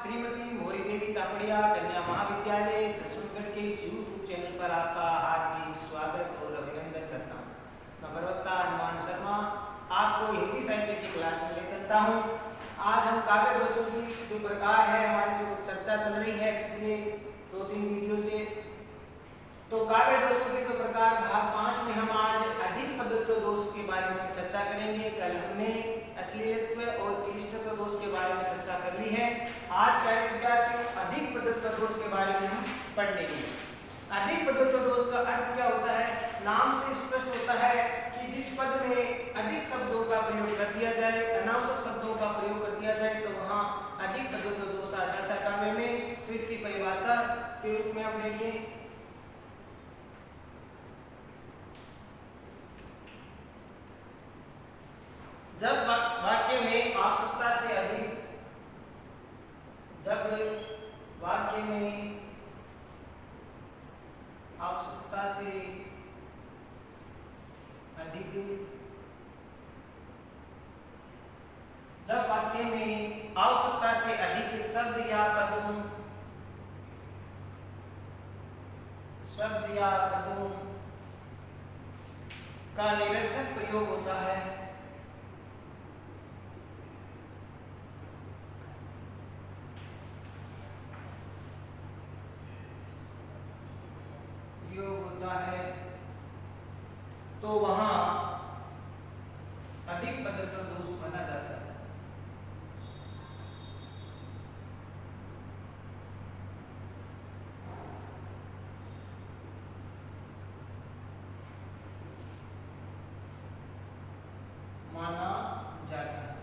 श्रीमती मोरी देवी तापड़िया कन्या महाविद्यालय जसवंतगढ़ के इस यूट्यूब चैनल पर आपका हार्दिक स्वागत और अभिनंदन करता हूँ। मैं प्रवक्ता हनुमान शर्मा आपको हिंदी साहित्य की क्लास में ले चलता हूँ। आज हम काव्य दोषों की जो प्रकार है हमारी जो चर्चा चल रही है पिछले 2-3 वीडियो से, तो काव्य दोषों के जो प्रकार भाग 5 में हम आज अधिक पदत्व दोष के बारे में चर्चा करेंगे। कल हमने अश्लीलत्व और क्लिष्टत्व दोष के बारे में चर्चा कर ली है। आज प्यारे विद्यार्थियों अधिक पदत्व दोष के बारे में हम पढ़ लेंगे। अधिक पदत्व दोष का अर्थ क्या होता है? नाम से स्पष्ट होता है कि जिस पद में अधिक शब्दों का प्रयोग कर दिया जाए, अनावश्यक शब्दों का प्रयोग कर दिया जाए तो वहाँ अधिक पदत्व दोष आ जाता है काव्य में। तो इसकी परिभाषा के रूप में हम देखें, जब वाक्य में आवश्यकता से अधिक, जब वाक्य में आवश्यकता से अधिक, जब वाक्य में आवश्यकता से अधिक शब्द या पदों का निरर्थक प्रयोग होता है, तो वहां अधिक पदत्व दोष माना जाता है। माना जाता है।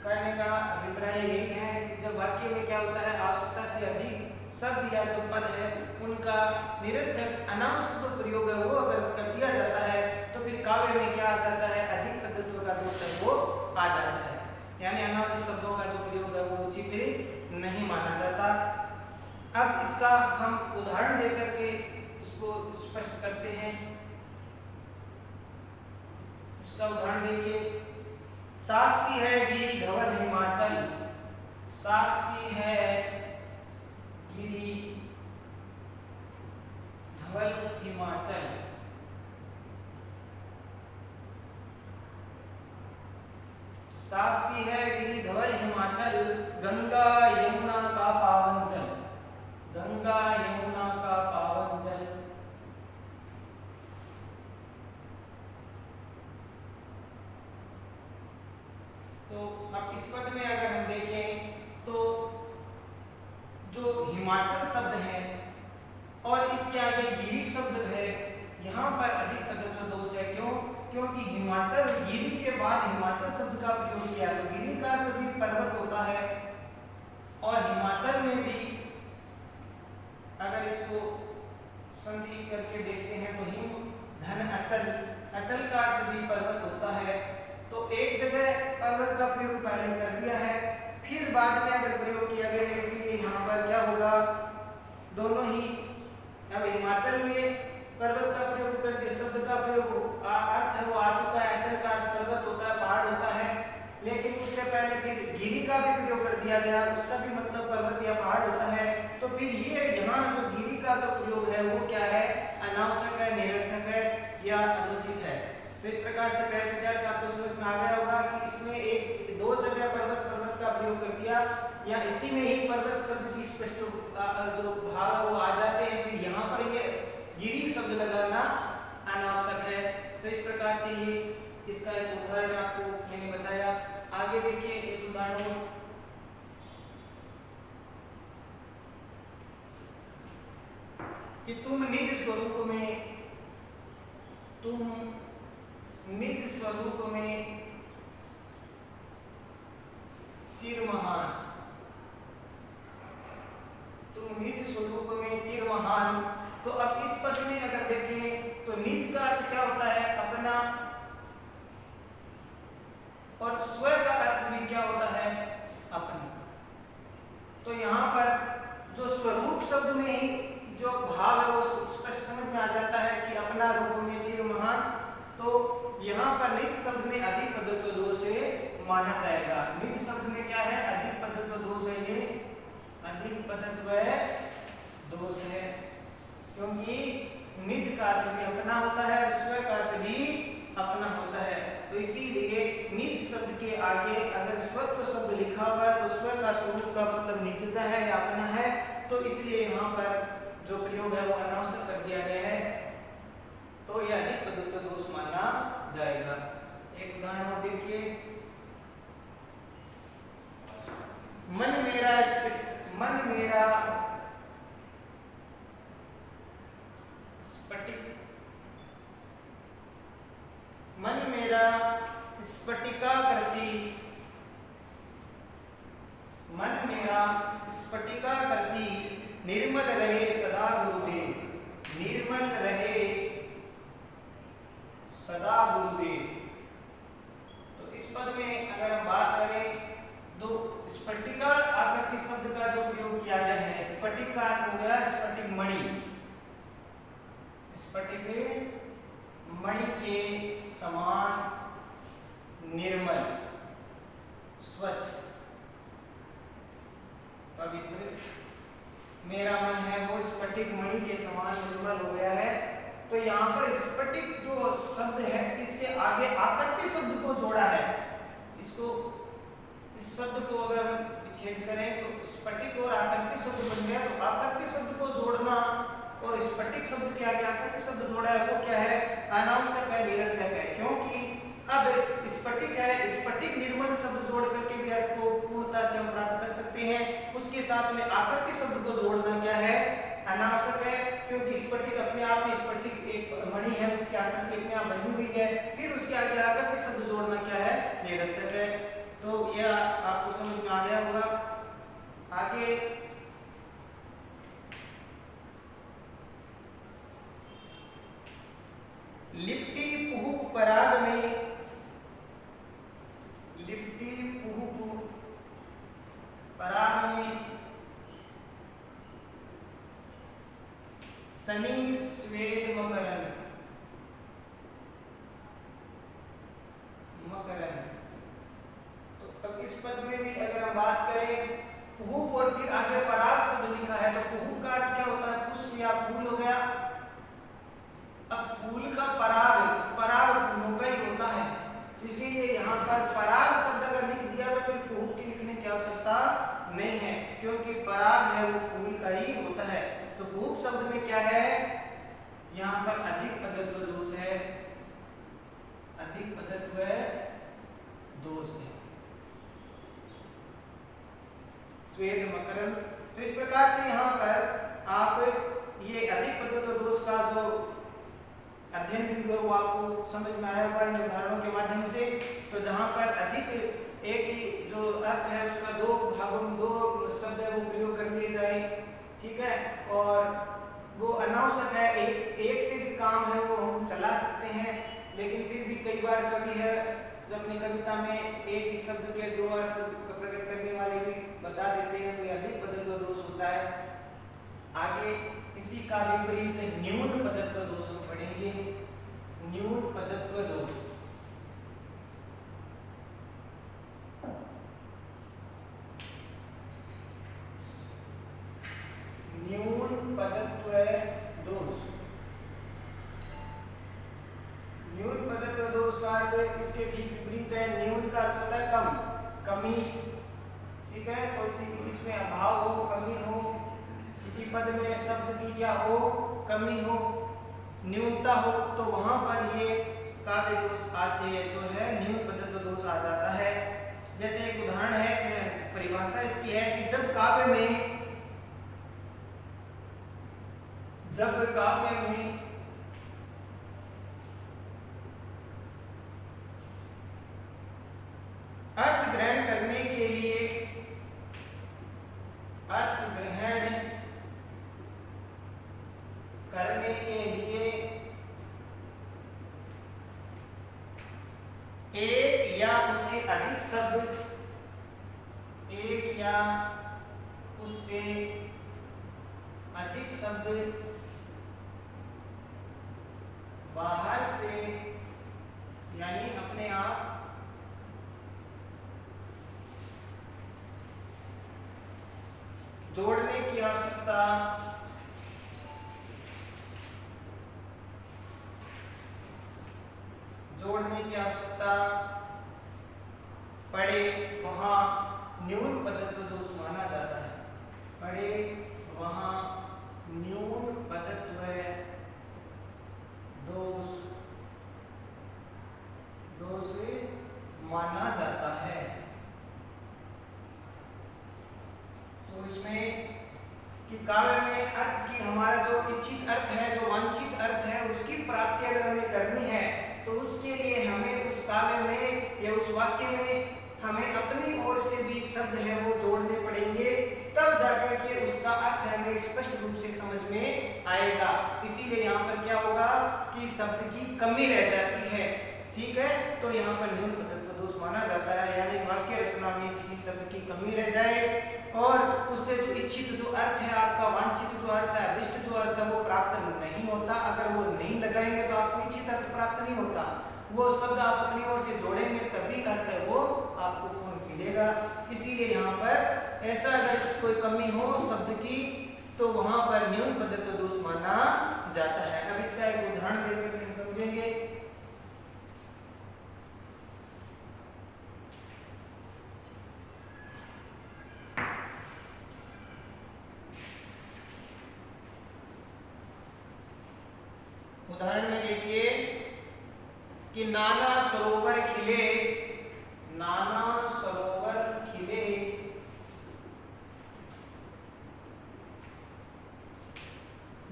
कहने का अभिप्राय यही है कि जब वाक्य में क्या होता है, आवश्यकता से अधिक शब्द या जो पद है उनका निरर्थक अनावश्यक जो प्रयोग है वो अगर कर दिया जाता है तो फिर काव्य में क्या आ जाता है, अधिक पदत्व का दोष है वो आ जाता है। यानी अनावश्यक शब्दों का जो प्रयोग है वो उचित नहीं माना जाता। अब इसका हम उदाहरण देकर के इसको स्पष्ट करते हैं। इसका उदाहरण देखिए, साक्षी है गिरी धवल हिमाचल, साक्षी है गिरी धवल हिमाचल, साक्षी है गिरी धवल हिमाचल, गंगा यमुना का पावन जल, गंगा यमुना का पावन जल। तो अब इस पद में अगर हम देखें तो जो हिमाचल शब्द है और इसके आगे गिरी शब्द है, यहाँ पर अधिक पदत्व दोष है। क्यों? क्योंकि हिमाचल, गिरी के बाद हिमाचल शब्द का प्रयोग किया तो गिरी का अर्थ भी पर्वत होता है और हिमाचल में भी अगर इसको संधि करके देखते हैं तो हिम धन अचल, अचल का अर्थ भी पर्वत होता है। तो एक जगह पर्वत का प्रयोग पहले कर दिया है, फिर बाद में अगर प्रयोग किया गया है, इसलिए यहाँ पर क्या होगा, दोनों ही, अब हिमाचल में पर्वत का प्रयोग करके शब्द का प्रयोग अर्थ है वो आ चुका है, अचल का अर्थ पर्वत होता है, पहाड़ होता है, लेकिन उससे पहले फिर गिरी का भी प्रयोग कर दिया गया, उसका भी मतलब पर्वत या पहाड़ होता है। तो फिर ये यहाँ जो गिरी का जो प्रयोग है वो क्या है, अनावश्यक है, निरर्थक है या अनुचित है। तो इस प्रकार से पहले विद्यार्थी आपको समझ में आ गया होगा कि इसमें एक दो जगह पर्वत का प्रयोग कर दिया या इसी में ही पर्वत शब्द की स्पष्ट जो भाव वो आ जाते हैं, फिर यहाँ पर ये गिरी शब्द लगाना अनावश्यक है। तो इस प्रकार से ये इसका एक उदाहरण आपको मैंने बताया। आगे देखिए एक उदाहरण, कि तुम निज स्वरूप में, तुम निज स्वरूप में चिर महान, तुम निज स्वरूप में चिर महान। तो अब इस पद में अगर देखें तो निज का अर्थ क्या होता है, अपना, और स्व का अर्थ भी क्या होता है, अपनी। तो यहाँ पर जो स्वरूप शब्द में ही जो भाव है वो स्पष्ट समझ में आ जाता है कि अपना रूप में चिर महान। तो यहाँ पर निज शब्द में अधिक पदत्व दोष माना जाएगा। निज शब्द अधिक पदत्व दोष है, क्योंकि निज का अर्थ भी अपना होता है और स्व का अर्थ भी अपना होता है। तो इसीलिए निज शब्द के आगे अगर स्वत्व शब्द लिखा हुआ है तो स्व का स्वरूप का मतलब निजता है या अपना है, तो इसलिए यहाँ पर जो प्रयोग है वो अनावश्यक कर दिया गया है, तो यह अधिक पदत्व दोष माना जाएगा। एक उदाहरण और देखिए, मन मेरा स्फटिकाकृति निर्मल रहे सदा गुरुदेव, निर्मल रहे सदा गुरुदेव। तो इस पद में अगर हम बात करें तो स्फटिका आकृति शब्द का जो प्रयोग किया गया है, स्फटिक का अर्थ हो गया स्फटिक मणि, स्फटिक मणि के समान निर्मल, स्वच्छ, पवित्र मेरा मन है वो स्फटिक मणि के समान निर्मल हो गया है। तो यहाँ पर स्फटिक जो शब्द है इसके आगे आकृति शब्द को जोड़ा है। इसको इस शब्द को अगर हम विच्छेद करें तो स्फटिक और आकृति शब्द बन गया। तो आकृति शब्द को जोड़ना और स्फटिक शब्द के आगे आकृति शब्द जोड़ा है वो क्या है, अनावश्यक है, निरर्थक है। क्योंकि अब स्फटिक है, स्फटिक निर्मल शब्द जोड़ करके भी अर्थ को पूर्णता से हम प्राप्त कर सकते हैं। उसके साथ में आकृति शब्द को जोड़ना क्या है, अनावश्यक है, क्योंकि स्फटिक अपने आप में स्फटिक एक मणि है, उसकी आकृति अपने आप बनी हुई है, फिर उसके आगे आकृति शब्द जोड़ना क्या है, निरर्थक है। तो यह आपको समझ में आ गया होगा। आगे लिपटी पुहुक पराग में, लिपटी पुहुक पराग में सनी स्वेद मकरन, मकरन। तो अब इस पद में भी अगर हम बात करें पुहुक और फिर आगे पराग शब्द लिखा है, तो पुहुक का अर्थ क्या होता है, पुष्प या फूल हो गया। अब फूल का पराग, पराग फूलों का ही होता है, इसीलिए यहाँ पर पराग शब्द अगर लिख दिया तो फिर पुहुक की लिखने की आवश्यकता नहीं है, क्योंकि पराग है वो फूल का ही होता है। तो पुहुक शब्द में क्या है, यहाँ पर अधिक पदत्व दोष है, अधिक पदत्व दोष है, स्वेद मकरन। तो इस प्रकार से यहाँ पर आप ये अधिक पदत्व दोष का जो अध्ययन भी वो आपको समझ में आया होगा इन उदाहरणों के माध्यम से। तो जहाँ पर अधिक एक ही जो अर्थ है उसका दो भागों में दो शब्द है वो प्रयोग कर लिए जाए, ठीक है, और वो अनावश्यक है, एक से भी काम है वो हम चला सकते हैं, लेकिन फिर भी कई बार कभी है जो अपनी कविता में एक ही शब्द के दो अर्थ प्रकट करने वाले भी बता देते हैं, तो यह अधिक पदत्व दोष होता है। आगे इसी का विपरीत न्यून पदत्व दोष हम पढ़ेंगे, न्यून पदत्व दोष। न्यून पदत्व दोष, न्यून पदत्व दोष का अर्थ इसके ठीक विपरीत है। न्यून का अर्थ होता है कम, कमी, ठीक है, कोई चीज इसमें अभाव हो, कमी हो, किसी पद में शब्द की क्या हो, कमी हो, न्यूनता हो, तो वहां पर ये काव्य दोष आते जो है न्यून पदत्व दोष आ जाता है। जैसे एक उदाहरण है, परिभाषा इसकी है कि जब काव्य में अर्थ ग्रहण करने के लिए, अर्थ ग्रहण करने के लिए एक या उससे अधिक शब्द, एक या उससे अधिक शब्द बाहर से यानी अपने आप जोड़ने की आवश्यकता पड़े वहां न्यून पदत्व दोष माना जाता है। पड़े वहां न्यून पदत्व दोष माना जाता है। तो इसमें कि काव्य में अर्थ की हमारा जो इच्छित अर्थ है, जो वांछित अर्थ है, उसकी प्राप्ति अगर हमें करनी है तो उसके लिए हमें उस काव्य में या उस वाक्य में हमें अपनी ओर से भी शब्द है वो जोड़ने पड़ेंगे, तब जाकर के उसका अर्थ हमें स्पष्ट रूप से समझ में आएगा। इसीलिए यहाँ पर क्या होगा कि शब्द की कमी रह जाती है। ठीक है, तो यहाँ पर न्यून पदत्व दोष माना जाता है, यानी वाक्य रचना में किसी शब्द की कमी रह जाए और उससे जो इच्छित जो अर्थ है, आपका वांछित जो अर्थ है, अभिष्ट जो अर्थ है वो प्राप्त नहीं होता। अगर वो नहीं लगाएंगे तो आपको इच्छित अर्थ प्राप्त नहीं होता। वो शब्द आप अपनी ओर से जोड़ेंगे तभी अर्थ है वो आपको पूर्ण मिलेगा। इसीलिए यहाँ पर ऐसा अगर कोई कमी हो शब्द की तो वहां पर न्यून पदत्व दोष माना जाता है। अब इसका एक उदाहरण देकर हम समझेंगे। उदाहरण में देखिए कि नाना सरोवर खिले, नाना सरोवर खिले,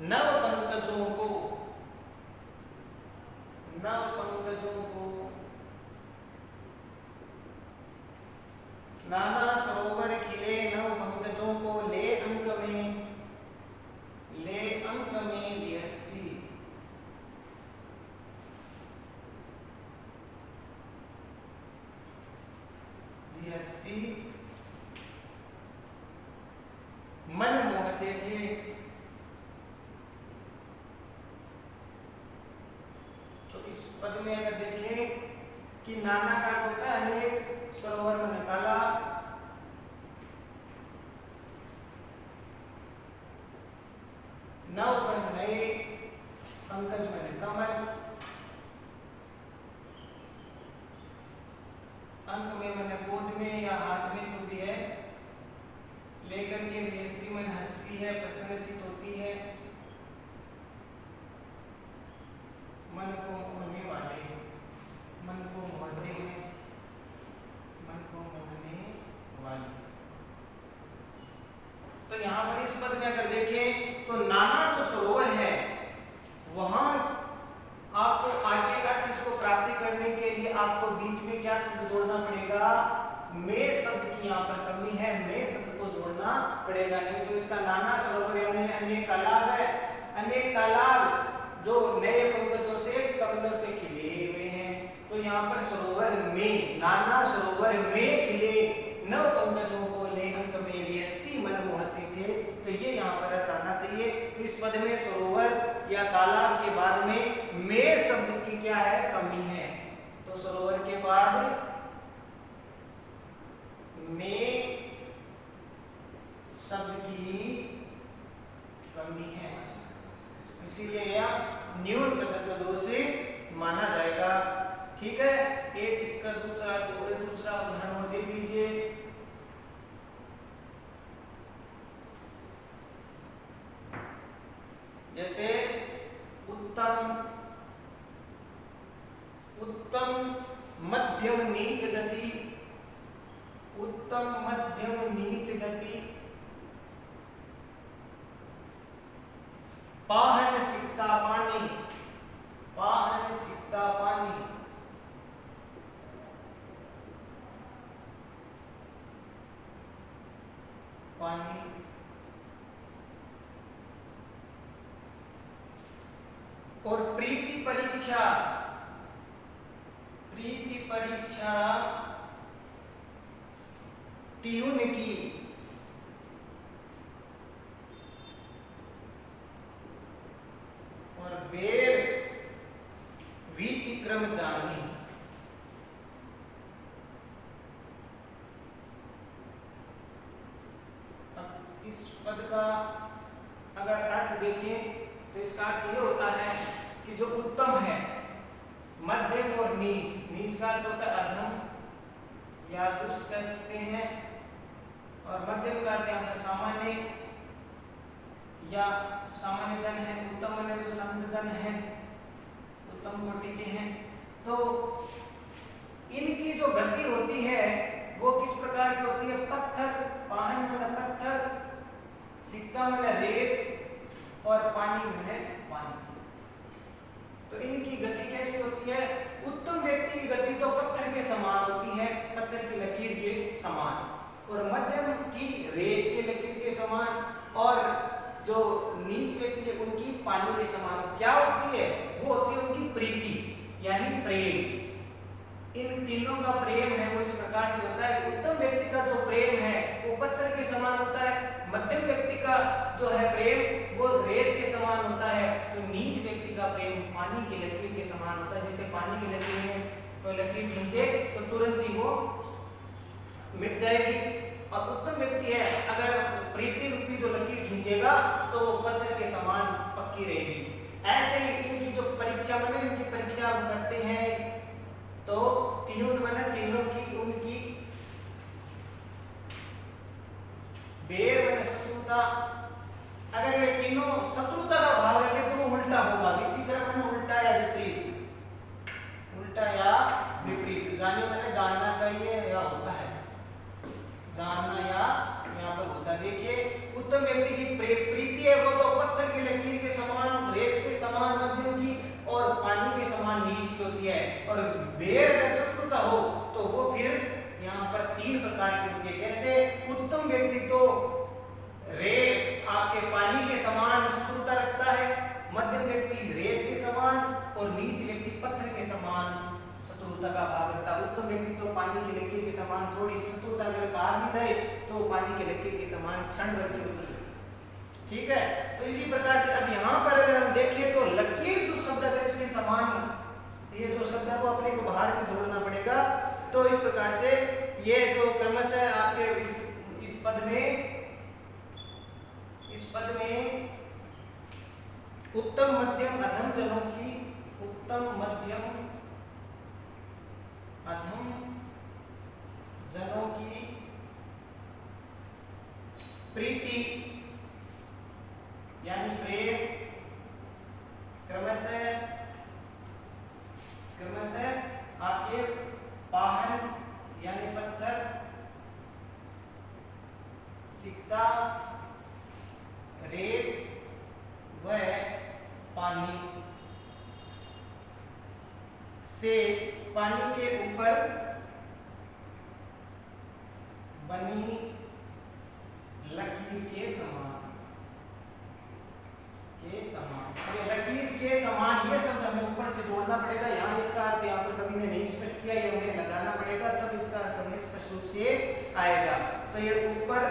नव पंकजों को, नव पंकजों को, नाना सरोवर खिले नव पंकजों को, ले अंक में, ले अंक में व्यस्ति, व्यस्ति मन मोहते थे। तो इस पद में अगर देखें कि नाना का होता है अनेक, सरोवर में तालाब, नव पर नए, पंकज में कमल, अंक में मैंने गोद में या हाथ में जो भी है, लेकर के व्यस्ति मन हंसती है, प्रसन्नचित होती है, मन को मोहने वाले, मन को मोहते हैं, मन को मोहने वाले। तो यहाँ पर इस पद में अगर देखें तो नाना जो सरोवर है वहां आपको आगे अर्थ इसको प्राप्ति करने के लिए आपको बीच में क्या शब्द जोड़ना पड़ेगा? में शब्द की यहाँ पर कमी है, में शब्द को जोड़ना पड़ेगा, नहीं तो इसका नाना सरोवर यानी अनेक तालाब है, अनेक तालाब जो नए पंकजों से, कमलों से खिले हुए हैं। तो यहाँ पर सरोवर में, नाना सरोवर में खिले नव पंकजों को, ले अंक में व्यस्ति मन मोहते थे। तो ये यहाँ पर अर्थ आना चाहिए। तो इस पद में सरोवर या तालाब के बाद में शब्द की क्या है? कमी है। तो सरोवर के बाद में शब्द की कमी है, इसीलिए यह न्यून पदत्व दोष माना जाएगा। ठीक है, एक इसका दूसरा उदाहरण दे दीजिए। जैसे उत्तम, उत्तम मध्यम नीच गति, उत्तम मध्यम नीच गति, पाहन सिक्ता पानी, पाहन सिक्ता पानी, पानी, और प्रीति परीक्षा, प्रीति परीक्षा त्यून की, और बेर वीतिक्रम जानी। इस पद का अगर अर्थ देखें तो इसका अर्थ ये होता है कि जो उत्तम है, मध्यम और नीच। नीच का अर्थ होता है अधम या दुष्ट कह सकते हैं, और मध्यम का अर्थ यहाँ पर सामान्य या सामान्य जन है। उत्तम माने जो संत जन है, उत्तम कोटि के हैं। तो इनकी जो गति होती है वो किस प्रकार की होती है? पत्थर, पाहन माने पत्थर, सिक्का माने रेत और पानी माने पानी। तो इनकी गति कैसी होती है? उत्तम व्यक्ति की गति तो पत्थर के समान होती है, पत्थर की लकीर के समान, और मध्यम की रेत के लकीर के समान, और जो नीच व्यक्ति है उनकी पानी के समान। क्या होती है? वो होती है उनकी प्रीति यानी प्रेम। इन तीनों का प्रेम है वो इस प्रकार से होता है। उत्तम व्यक्ति का जो प्रेम है वो पत्थर के समान होता है, मध्यम व्यक्ति का जो है प्रेम वो रेत के समान होता है, तो नीच व्यक्ति का प्रेम पानी की लकीर के समान होता है। जैसे पानी की लकीर में तो लकीर खींचे तो तुरंत ही वो मिट जाएगी, और उत्तम व्यक्ति है अगर प्रीति रूपी जो लकीर खींचेगा तो वो पत्थर के समान पक्की रहेगी। ऐसे ही इनकी जो परीक्षा में इनकी परीक्षा हम करते हैं तो तीन माने तीनों की उनकी बेर माने शत्रुता। अगर ये तीनों शत्रुता का भाव रखे तो वो उल्टा होगा। व्यक्तिक्रम माने उल्टा या विपरीत, उल्टा या विपरीत। जाने माने जानना चाहिए या होता है, जानना या यहाँ पर होता है। देखिए उत्तम व्यक्ति की प्रीति है वो तो पत्थर की लकीर के समान, रेत के समान मध्यम की, और पानी के समान नीच की होती है। और बेर अगर शत्रुता हो तो वो फिर यहाँ पर तीन प्रकार की होती है। कैसे? उत्तम व्यक्ति तो रेत आपके पानी के समान शत्रुता रखता है, मध्यम व्यक्ति रेत के समान, और नीच व्यक्ति पत्थर के समान शत्रुता का भाव रखता है। उत्तम व्यक्ति तो पानी की लकीर के समान, थोड़ी शत्रुता अगर बाहर भी जाए तो पानी की लकीर के समान क्षण भर की होती है। ठीक है, तो इसी प्रकार से अब यहाँ पर अगर हम देखें तो लकीर जो शब्द अगर इसके समान, ये जो शब्द है वो अपने को बाहर से जोड़ना पड़ेगा। तो इस प्रकार से ये जो क्रमशः आपके इस पद में उत्तम मध्यम अधम जनों की, उत्तम मध्यम अधम जनों की प्रीति यानी प्रेम क्रमशः आपके पाहन यानी पत्थर, सिक्का, रेत व पानी से पानी के ऊपर बनी लकीर के समान, लकीर के समान ये शब्द हमें ऊपर से जोड़ना पड़ेगा। यहाँ इसका अर्थ यहाँ पर कभी ने नहीं स्पष्ट किया, ये हमें लगाना पड़ेगा तब इसका अर्थ हमें स्पष्ट रूप से आएगा। तो ये ऊपर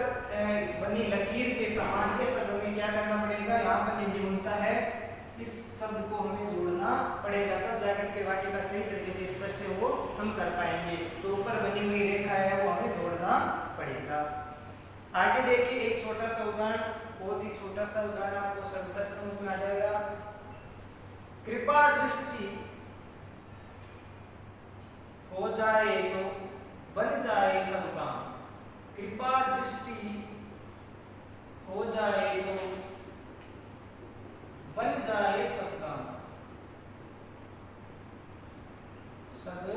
बनी लकीर के समान ये शब्द हमें क्या करना पड़ेगा? यहाँ पर ये न्यूनता है, इस शब्द को हमें जोड़ना पड़ेगा तब जाकर के वाक्य का सही तरीके से स्पष्ट है वो हम कर पाएंगे। तो ऊपर बनी हुई रेखा है वो हमें जोड़ना पड़ेगा। आगे देखिए एक छोटा सा उदाहरण, बहुत ही छोटा सा उदाहरण, आपको सब समझ में आ जाएगा। कृपा दृष्टि हो जाए तो बन जाए सब काम। कृपा दृष्टि हो जाए तो बन जाए सब काम, सब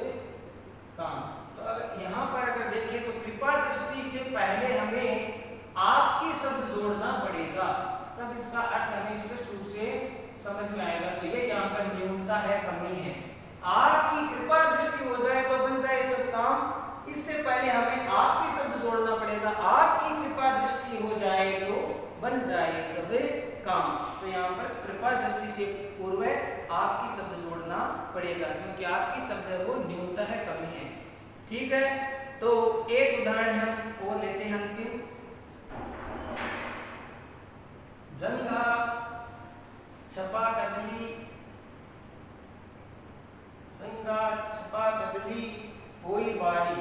काम। तो अगर यहाँ पर अगर देखें तो कृपा दृष्टि से पहले हमें आपकी शब्द जोड़ना पड़ेगा तब इसका अर्थ हमें स्पष्ट रूप से समझ में आएगा। तो ये यहाँ पर न्यूनता है, कमी है। आपकी कृपा दृष्टि हो जाए तो बन जाए सब काम, इससे पहले हमें आपकी शब्द जोड़ना पड़ेगा। आपकी कृपा दृष्टि हो जाए तो बन जाए सब काम। तो यहाँ पर कृपा दृष्टि से पूर्व आपकी शब्द जोड़ना पड़ेगा क्योंकि आपकी शब्द है वो न्यूनता है, कमी है। ठीक है, तो एक उदाहरण हम और लेते हैं अंतिम। जंघा छपा कदली, जंघा छपा कदली होई बारी,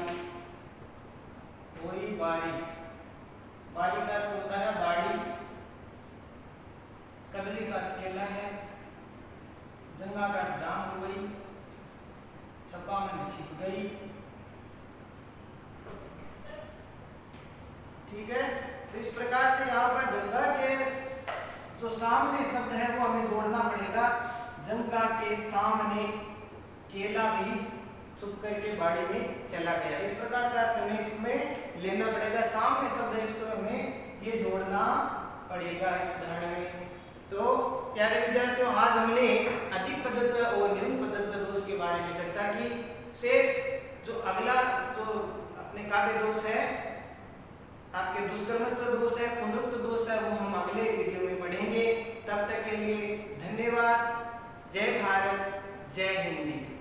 होई बारी। बाड़ी का अर्थ होता है बाड़ी, कदली का अर्थ केला है, जंगा का अर्थ जाम हो गई, छपा में छिप गई। ठीक है, तो इस प्रकार से यहाँ पर जंगा के जो सामने शब्द है वो हमें जोड़ना पड़ेगा। जंगा के सामने केला भी चुप करके बाड़ी में चला गया। इस प्रकार का अर्थ हमें इसमें लेना पड़ेगा। सामने शब्द है, इसको हमें ये जोड़ना पड़ेगा इस उदाहरण में। तो प्यारे विद्यार्थियों, आज हमने अधिक पदत्व और न्यून पदत्व दोष के बारे में चर्चा की। शेष जो अगला जो अपने काव्य दोष है, आपके दुष्कर्मत्व दोष है, पुनरुक्त दोष है, वो हम अगले वीडियो में पढ़ेंगे। तब तक के लिए धन्यवाद। जय भारत, जय हिंदी।